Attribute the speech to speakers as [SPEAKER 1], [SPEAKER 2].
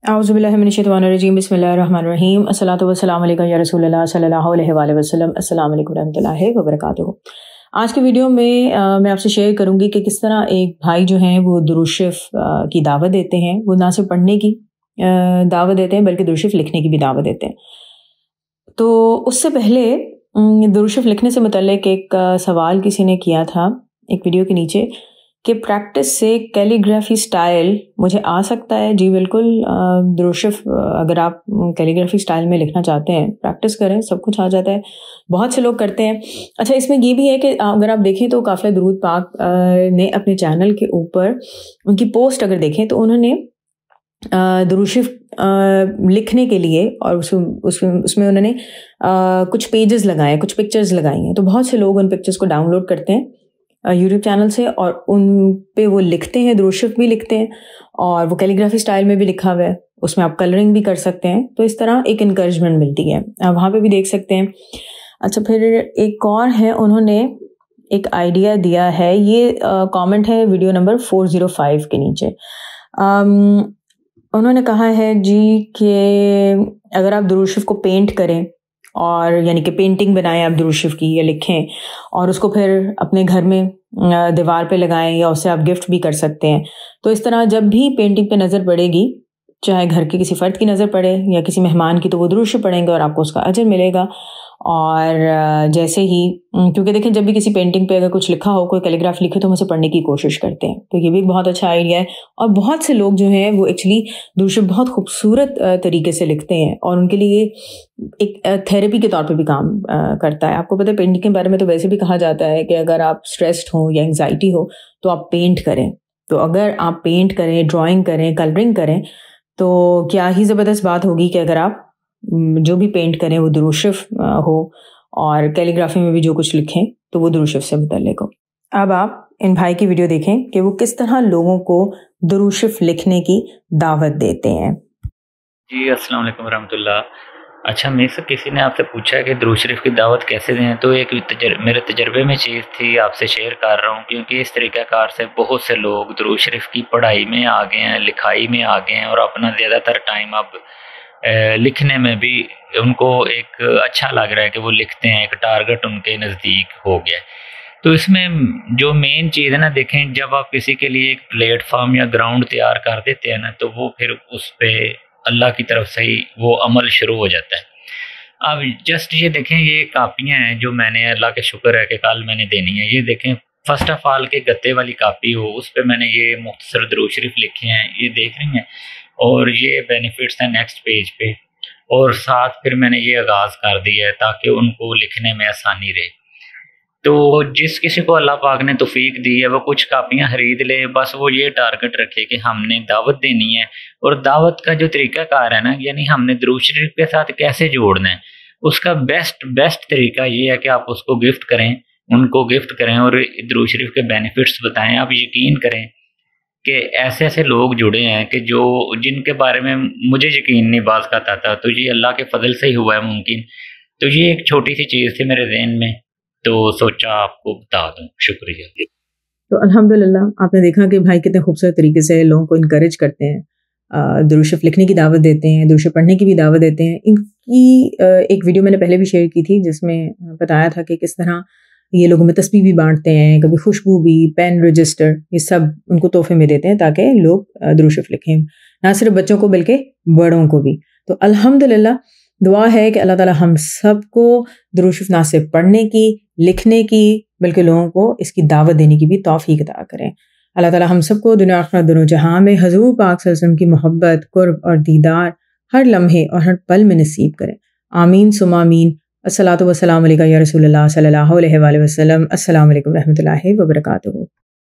[SPEAKER 1] औज़ुबिल्लाहि मिनश्शैतानिर्रजीम बिस्मिल्लाहिर्रहमानिर्रहीम अस्सलातु वस्सलामु अलैका या रसूलल्लाह सल्लल्लाहु अलैहि वसल्लम अस्सलामु अलैकुम रहमतुल्लाहि व बरकातुहू। आज के वीडियो में मैं आपसे शेयर करूंगी कि किस तरह एक भाई जो हैं वो दुरूद शरीफ की दावत देते हैं। वो ना सिर्फ पढ़ने की दावत देते हैं बल्कि दुरूद शरीफ लिखने की भी दावत देते हैं। तो उससे पहले दुरूद शरीफ लिखने से मुतल्लिक एक सवाल किसी ने किया था एक वीडियो के नीचे कि प्रैक्टिस से कैलीग्राफी स्टाइल मुझे आ सकता है। जी बिल्कुल, दुरूद शरीफ अगर आप कैलीग्राफी स्टाइल में लिखना चाहते हैं प्रैक्टिस करें, सब कुछ आ जाता है। बहुत से लोग करते हैं। अच्छा, इसमें ये भी है कि अगर आप देखें तो काफ़िला दुरूद पाक ने अपने चैनल के ऊपर उनकी पोस्ट अगर देखें तो उन्होंने दुरूद शरीफ लिखने के लिए और उसमें उन्होंने कुछ पेजेस लगाए, कुछ पिक्चर्स लगाई हैं। तो बहुत से लोग उन पिक्चर्स को डाउनलोड करते हैं यूट्यूब चैनल से और उन पे वो लिखते हैं, दुरूद शरीफ भी लिखते हैं और वो कैलीग्राफी स्टाइल में भी लिखा हुआ है। उसमें आप कलरिंग भी कर सकते हैं, तो इस तरह एक इनकरेजमेंट मिलती है। आप वहाँ पे भी देख सकते हैं। अच्छा, फिर एक और है, उन्होंने एक आइडिया दिया है। ये कमेंट है वीडियो नंबर 405 के नीचे। उन्होंने कहा है जी कि अगर आप दुरूद शरीफ को पेंट करें और यानी कि पेंटिंग बनाएं आप दुरूद शरीफ की या लिखें और उसको फिर अपने घर में दीवार पे लगाएं या उसे आप गिफ्ट भी कर सकते हैं। तो इस तरह जब भी पेंटिंग पे नज़र पड़ेगी, चाहे घर के किसी फ़र्द की नज़र पड़े या किसी मेहमान की, तो वो दुरूद शरीफ पढ़ेंगे और आपको उसका अजर मिलेगा। और जैसे ही, क्योंकि देखें जब भी किसी पेंटिंग पे अगर कुछ लिखा हो, कोई कैलीग्राफ लिखे, तो हम उसे पढ़ने की कोशिश करते हैं। तो ये भी एक बहुत अच्छा आइडिया है। और बहुत से लोग जो हैं वो एक्चुअली दुरूद शरीफ बहुत खूबसूरत तरीके से लिखते हैं और उनके लिए एक थेरेपी के तौर पे भी काम करता है। आपको पता है पेंटिंग के बारे में तो वैसे भी कहा जाता है कि अगर आप स्ट्रेस्ड हो या एंग्जाइटी हो तो आप पेंट करें। तो अगर आप पेंट करें, ड्राइंग करें, कलरिंग करें, तो क्या ही ज़बरदस्त बात होगी कि अगर आप जो भी पेंट करें वो दुरूद शरीफ हो और कैलीग्राफी में भी जो कुछ लिखें तो वो दुरूद शरीफ से मुतल्लिक हो। अब आप इन भाई की वीडियो देखें कि वो किस तरह लोगों को दुरूद शरीफ लिखने की दावत देते हैं।
[SPEAKER 2] जी अस्सलाम वालेकुम रहमतुल्लाह। अच्छा, मेरे से किसी ने आपसे पूछा है कि दुरूद शरीफ की दावत कैसे दें, तो एक मेरे तजर्बे में चीज़ थी, आपसे शेयर कर रहा हूँ। क्योंकि इस तरीक़ाकार से बहुत से लोग दुरूद शरीफ की पढ़ाई में आ गए हैं, लिखाई में आ गए हैं और अपना ज़्यादातर टाइम अब लिखने में भी उनको एक अच्छा लग रहा है कि वो लिखते हैं, एक टारगेट उनके नज़दीक हो गया है। तो इसमें जो मेन चीज़ है ना, देखें जब आप किसी के लिए एक प्लेटफॉर्म या ग्राउंड तैयार कर देते हैं ना, तो वो फिर उस पर अल्लाह की तरफ से ही वो अमल शुरू हो जाता है। अब जस्ट ये देखें, ये कापियाँ हैं जो मैंने, अल्लाह के शुक्र है कि कल मैंने देनी है। ये देखें, फर्स्ट ऑफ ऑल के गत्ते वाली कापी हो, उस पर मैंने ये मुख्तसर दुरूद शरीफ लिखे हैं, ये देख रही हैं। और ये बेनिफिट्स हैं नेक्स्ट पेज पे, और साथ फिर मैंने ये आगाज़ कर दिया है ताकि उनको लिखने में आसानी रहे। तो जिस किसी को अल्लाह पाक ने तौफीक दी है वो कुछ कापियाँ खरीद ले, बस वो ये टारगेट रखे कि हमने दावत देनी है। और दावत का जो तरीक़ाकार है ना, यानी हमने दुरूद शरीफ के साथ कैसे जोड़ना है, उसका बेस्ट तरीका ये है कि आप उसको गिफ्ट करें, उनको गिफ्ट करें और दुरूद शरीफ के बेनिफिट्स बताएं। आप यकीन करें कि ऐसे ऐसे लोग जुड़े हैं कि जिनके बारे में मुझे यकीन नहीं बात करता था, तो ये अल्लाह के फजल से ही हुआ है मुमकिन। तो ये एक छोटी सी चीज़ थी मेरे ज़हन में, तो सोचा आपको बता दूं। शुक्रिया।
[SPEAKER 1] तो अल्हम्दुलिल्लाह आपने देखा कि भाई कितने खूबसूरत तरीके से लोगों को इनकरेज करते हैं, दुरूद शरीफ लिखने की दावत देते हैं, दुरूद शरीफ पढ़ने की भी दावत देते हैं। इनकी एक वीडियो मैंने पहले भी शेयर की थी जिसमें बताया था कि किस तरह ये लोगों में तस्बीह भी बांटते हैं, कभी खुशबू भी, पेन, रजिस्टर, ये सब उनको तोहफे में देते हैं ताकि लोग दुरूद शरीफ लिखें, ना सिर्फ बच्चों को बल्कि बड़ों को भी। तो अल्हम्दुलिल्लाह दुआ है कि अल्लाह ताला हम सबको दुरूद शरीफ ना सिर्फ पढ़ने की, लिखने की, बल्कि लोगों को इसकी दावत देने की भी तौफीक अता करें। अल्लाह ताला हम सबको दुनिया आखिरत दोनों जहां में हुज़ूर पाक सल्लल्लाहु अलैहि वसल्लम की मोहब्बत, कुर्ब और दीदार हर लम्हे और हर पल में नसीब करें। आमीन सुम्मा आमीन। अस्सलातु वस्सलामु अलैका या रसूलल्लाह सल्लल्लाहु अलैहि वसल्लम। अस्सलामु अलैकुम रहमतुल्लाहि व बरकातुहू।